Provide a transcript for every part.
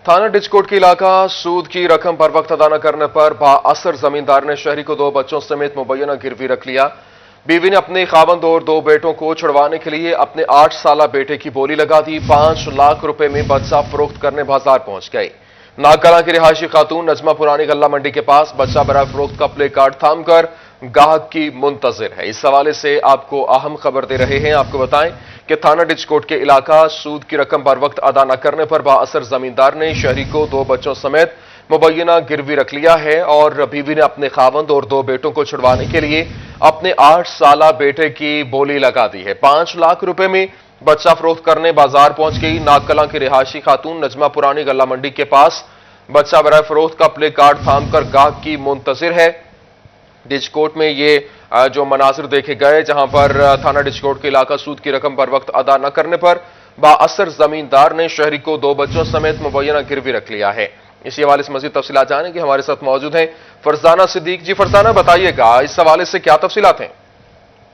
थाना डिचकोट के इलाका सूद की रकम पर वक्त अदा न करने पर बाअसर जमींदार ने शहरी को 2 बच्चों समेत मुबैना गिरवी रख लिया। बीवी ने अपने खावंद और 2 बेटों को छुड़वाने के लिए अपने 8 साला बेटे की बोली लगा दी। 5 लाख रुपए में बच्चा फरोख्त करने बाजार पहुंच गई। नागकला की रिहायशी खातून नजमा पुरानी गल्ला मंडी के पास बच्चा बराए फरोख्त का प्ले कार्ड थामकर गाहक की मुंतजिर है। इस हवाले से आपको अहम खबर दे रहे हैं। आपको बताएं कि थाना डिचकोट के इलाका सूद की रकम बर वक्त अदा न करने पर बाअसर जमींदार ने शहरी को 2 बच्चों समेत मुबैना गिरवी रख लिया है और बीवी ने अपने खावंद और 2 बेटों को छुड़वाने के लिए अपने 8 साला बेटे की बोली लगा दी है। 5 लाख रुपए में बच्चा फरोख्त करने बाजार पहुंच गई। नागकला की रिहायशी खातून नजमा पुरानी गल्ला मंडी के पास बच्चा बराए फरोख्त का प्ले कार्ड थामकर गाहक की मुंतजिर है। डिचकोट में ये जो मनाजिर देखे गए, जहां पर थाना डिचकोट के इलाका सूद की रकम पर वक्त अदा न करने पर बाअसर जमींदार ने शहरी को 2 बच्चों समेत मुबैना गिरवी रख लिया है। इसी हवाले से मजीद तफसीलात जानेंगे। हमारे साथ मौजूद हैं फरजाना सिद्दीक। जी फरजाना, बताइएगा इस हवाले से क्या तफसीलात हैं?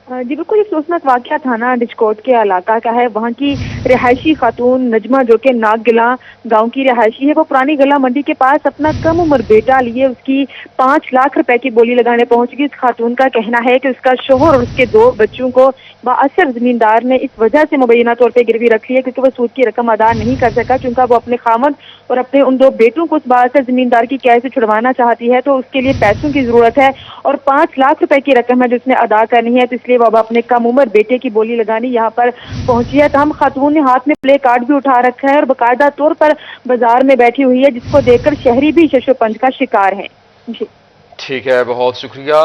जी बिल्कुल, एक सोचनाक वाकया थाना डिचकोट के इलाका का है। वहाँ की रिहायशी खातून नजमा, जो कि नागगिला गांव की रिहायशी है, वो पुरानी गला मंडी के पास अपना कम उम्र बेटा लिए उसकी 5 लाख रुपए की बोली लगाने पहुंच गई। इस खातून का कहना है कि उसका शोहर और उसके 2 बच्चों को बाअसर जमींदार ने इस वजह से मुबैना तौर पर गिरवी रखी है क्योंकि वो सूद की रकम अदा नहीं कर सका, क्योंकि वो अपने खामद और अपने उन 2 बेटों को उस बाअसर जमींदार की कैद से छुड़वाना चाहती है, तो उसके लिए पैसों की जरूरत है और 5 लाख रुपए की रकम है जो उसने अदा करनी है। तो इसलिए वो अब अपने कम उम्र बेटे की बोली लगाने यहाँ पर पहुंची है। तमाम खातून ने हाथ में प्ले कार्ड भी उठा रखा है और बाकायदा तौर पर बाजार में बैठी हुई है, जिसको देखकर शहरी भी शशोपंज का शिकार है। जी ठीक है, बहुत शुक्रिया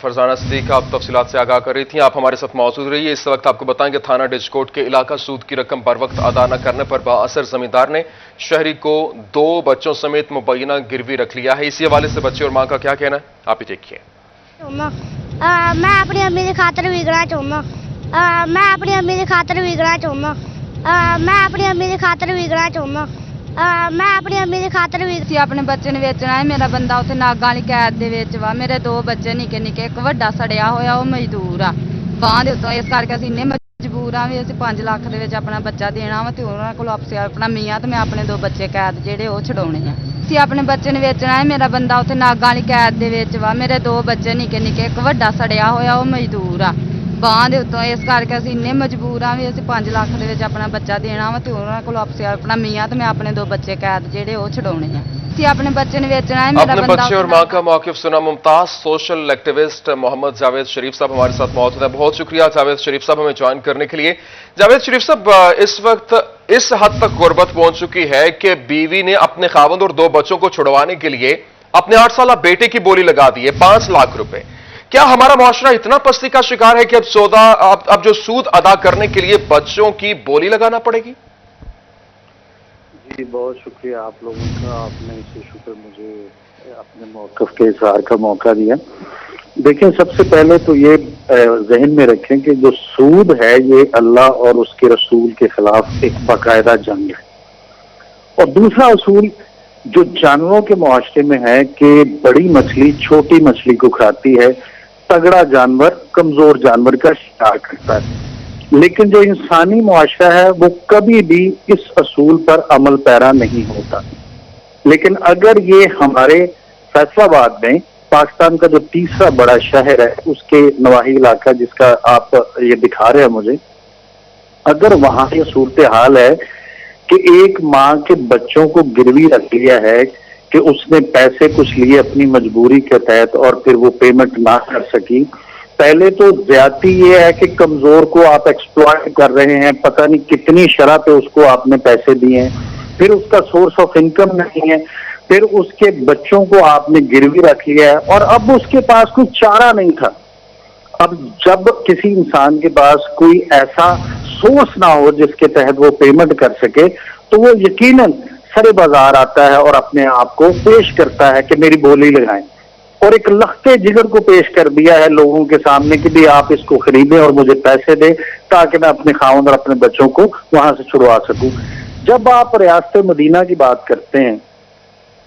फरजाना सिद्दीक, आप तफसीलात से आगाह कर रही थी। आप हमारे साथ मौजूद रहिए। इस वक्त आपको बताएं कि थाना डिचकोट के इलाका सूद की रकम बर वक्त अदा न करने पर बाअसर जमींदार ने शहरी को 2 बच्चों समेत मुबैना गिरवी रख लिया है। इसी हवाले से बच्चे और मां का क्या कहना है, आप ही देखिए। मैं अपनी अम्मी की खातर विकना चाहूँगा। मैं अपनी अम्मी की खातर विकना चाहूँगा। मैं अपनी अम्मी की खातर विकना चाहूँगा। मैं अपनी अम्मी की खातर भी अपने बच्चे ने बेचना है। मेरा बंदा उत्थे नागां वाली कैद दे विच वा। मेरे 2 बच्चे निक्के निक्के, एक वड्डा सड़िया होया वो मजदूर आ बांह दे उत्तों। इस करके असीं इन्ने मजबूर आ भी असीं 5 लाख दे विच अपना बच्चा देना वा ते उन्हां कोल अपना मियां ते मैं अपने 2 बच्चे कैद जेहड़े वो छुड़ाउणे आ। असीं अपने बच्चे ने बेचना है। मेरा बंदा उत्थे नागां वाली कैद दे विच वा। मेरे 2 बच्चे निक्के निक्के, एक वड्डा सड़िया होया वो मजदूर आ बांह दे उत्तों। इस करके असीं इन्ने मजबूर आ भी असीं 5 लाख दे विच अपना बच्चा देना वा ते उन्हां कोल अपना मियां ते मैं अपने 2 बच्चे कैद जेहड़े वो छुड़ाउणे आ। असीं अपने बच्चे ने बेचना है। मेरा अपने बच्चे और मां का मौकिफ सुना मुमताज सोशल एक्टिविस्ट मोहम्मद जावेद शरीफ साहब हमारे साथ मौजूद है। बहुत शुक्रिया जावेद शरीफ साहब हमें ज्वाइन करने के लिए। जावेद शरीफ साहब, इस वक्त इस हद तक गुर्बत पहुंच चुकी है कि बीवी ने अपने खावंद और 2 बच्चों को छुड़वाने के लिए अपने 8 साला बेटे की बोली लगा दी है 5 लाख रुपए। क्या हमारा मुआशरा इतना पस्ती का शिकार है कि अब जो सूद अदा करने के लिए बच्चों की बोली लगाना पड़ेगी? जी बहुत शुक्रिया आप लोगों का, आपने इस इशू पर मुझे अपने मौक़िफ़ के इज़हार का मौका दिया। देखें, सबसे पहले तो ये जहन में रखें कि जो सूद है ये अल्लाह और उसके रसूल के खिलाफ एक बाकायदा जंग है। और दूसरा असूल जो जानवरों के मुआशरे में है कि बड़ी मछली छोटी मछली को खाती है, तगड़ा जानवर कमजोर जानवर का शिकार करता है। लेकिन जो इंसानी मुआशरा है वो कभी भी इस असूल पर अमल पैरा नहीं होता। लेकिन अगर ये हमारे फैसलाबाद में, पाकिस्तान का जो तीसरा बड़ा शहर है उसके नवाही इलाका जिसका आप ये दिखा रहे हैं मुझे, अगर वहां ये सूरत हाल है कि एक माँ के बच्चों को गिरवी रख लिया है कि उसने पैसे कुछ लिए अपनी मजबूरी के तहत और फिर वो पेमेंट ना कर सकी। पहले तो ज्यादती ये है कि कमजोर को आप एक्सप्लॉइट कर रहे हैं, पता नहीं कितनी शरह पे उसको आपने पैसे दिए हैं, फिर उसका सोर्स ऑफ इनकम नहीं है, फिर उसके बच्चों को आपने गिरवी रख लिया है और अब उसके पास कोई चारा नहीं था। अब जब किसी इंसान के पास कोई ऐसा सोर्स ना हो जिसके तहत वो पेमेंट कर सके, तो वो यकीनन सरे बाजार आता है और अपने आप को पेश करता है कि मेरी बोली लगाएं, और एक लख्ते जिगर को पेश कर दिया है लोगों के सामने कि भी आप इसको खरीदें और मुझे पैसे दें ताकि मैं अपने खावंद और अपने बच्चों को वहां से छुड़वा सकूं। जब आप रियासत मदीना की बात करते हैं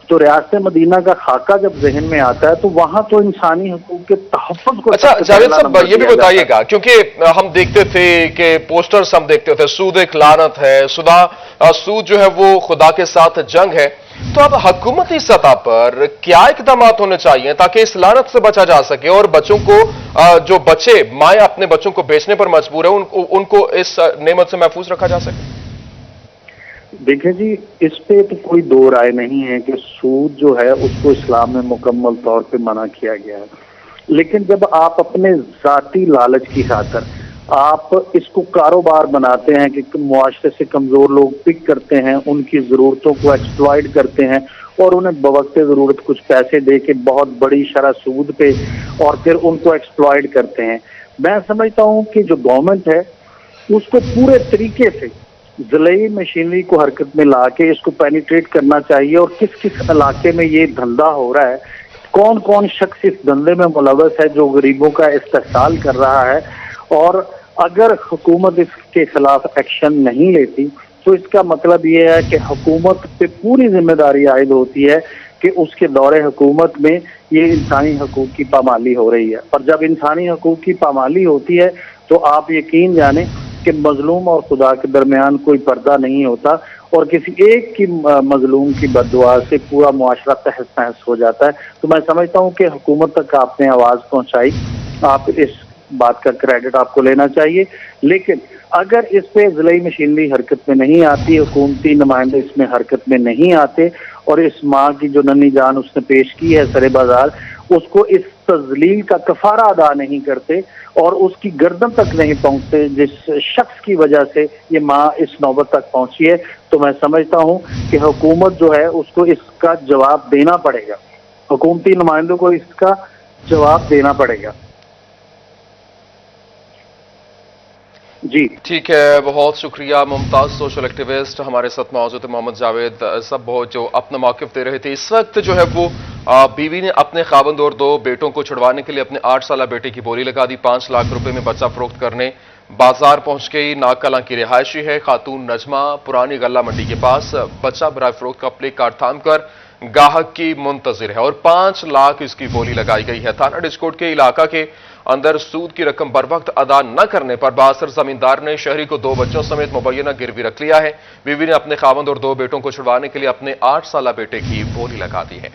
तो रियासत मदीना का खाका जब जहन में आता है तो वहां तो इंसानी हकूक के तहफ़्फ़ुज़ को अच्छा सबसे जावेद पहला साहब नंबर ये भी दिया जाता है। बताइएगा, क्योंकि हम देखते थे कि पोस्टर्स हम देखते थे सूद एक लानत है, सूद जो है वो खुदा के साथ जंग है। तो अब हुकूमती सतह पर क्या इकदाम होने चाहिए ताकि इस लानत से बचा जा सके और बच्चों को जो बच्चे माएँ अपने बच्चों को बेचने पर मजबूर है उनको इस नेमत से महफूज रखा जा सके? देखिए जी, इस पे तो कोई दो राय नहीं है कि सूद जो है उसको इस्लाम में मुकम्मल तौर पे मना किया गया है। लेकिन जब आप अपने जाती लालच की खातिर आप इसको कारोबार बनाते हैं कि मुआशरे से कमजोर लोग पिक करते हैं, उनकी जरूरतों को एक्सप्लॉइट करते हैं और उन्हें बवक्ते जरूरत कुछ पैसे दे के बहुत बड़ी शरह सूद पे और फिर उनको एक्सप्लॉइट करते हैं। मैं समझता हूँ कि जो गवर्नमेंट है उसको पूरे तरीके से ज़िले मशीनरी को हरकत में ला के इसको पेनिट्रेट करना चाहिए और किस किस इलाके में ये धंधा हो रहा है, कौन कौन शख्स इस धंधे में मुलव्वस है जो गरीबों का इस्तेहसाल कर रहा है। और अगर हुकूमत इसके खिलाफ एक्शन नहीं लेती तो इसका मतलब ये है कि हुकूमत पे पूरी जिम्मेदारी आयद होती है कि उसके दौरे हुकूमत में ये इंसानी हकूक की पामाली हो रही है। और जब इंसानी हकूक की पामाली होती है तो आप यकीन जाने कि मजलूम और खुदा के दरमियान कोई पर्दा नहीं होता और किसी एक की मजलूम की बददुआ से पूरा मुआशरा तहस नहस हो जाता है। तो मैं समझता हूँ कि हुकूमत तक आपने आवाज़ पहुँचाई, आप इस बात का क्रेडिट आपको लेना चाहिए। लेकिन अगर इस पे ज़िले मशीनरी हरकत में नहीं आती, हुकूमती नुमाइंदे इसमें हरकत में नहीं आते और इस माँ की जो नन्ही जान उसने पेश की है सरे बाजार, उसको इस तजलील का कफारा अदा नहीं करते और उसकी गर्दन तक नहीं पहुंचते जिस शख्स की वजह से ये माँ इस नौबत तक पहुंची है, तो मैं समझता हूं कि हुकूमत जो है उसको इसका जवाब देना पड़ेगा, हुकूमती नुमाइंदों को इसका जवाब देना पड़ेगा। जी ठीक है, बहुत शुक्रिया मुमताज सोशल एक्टिविस्ट हमारे साथ मौजूद मोहम्मद जावेद सब बहुत जो अपना मौक़िफ़ दे रहे थे। इस वक्त जो है वो बीवी ने अपने खावंद और 2 बेटों को छुड़वाने के लिए अपने 8 साला बेटे की बोली लगा दी। 5 लाख रुपए में बच्चा फरोख्त करने बाजार पहुंच गई। नागकलां की रिहायशी है खातून नजमा, पुरानी गल्ला मंडी के पास बच्चा बराए फरोख्त का प्ले कार्ड थाम कर गाहक की मुंतजिर है और 5 लाख इसकी बोली लगाई गई है। थाना डिस्कोट के इलाका के अंदर सूद की रकम बर वक्त अदा न करने पर बासर जमींदार ने शहरी को 2 बच्चों समेत मुबैना गिरवी रख लिया है। बीवी ने अपने खावंद और 2 बेटों को छुड़वाने के लिए अपने 8 साला बेटे की बोली लगा दी है।